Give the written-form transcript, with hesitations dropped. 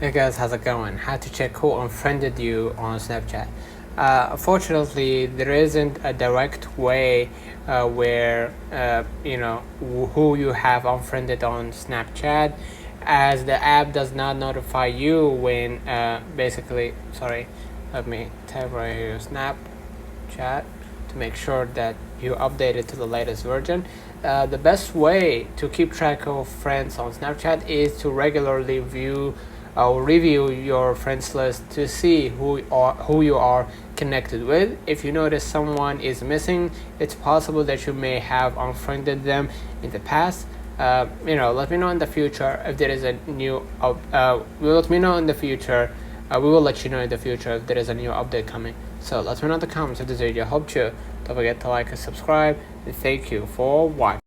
Hey guys, how's it going? How to check who unfriended you on Snapchat. Unfortunately, there isn't a direct way where who you have unfriended on Snapchat, as the app does not notify you when sorry, let me type right here Snapchat to make sure that you update it to the latest version. The best way to keep track of friends on Snapchat is to regularly review your friends list to see who you are connected with. If you notice someone is missing, it's possible that you may have unfriended them in the past. Let me know in the future if there is a new let me know in the future. We will let you know in the future if there is a new update coming. So let me know in the comments if this video helped you. Don't forget to like and subscribe, and thank you for watching.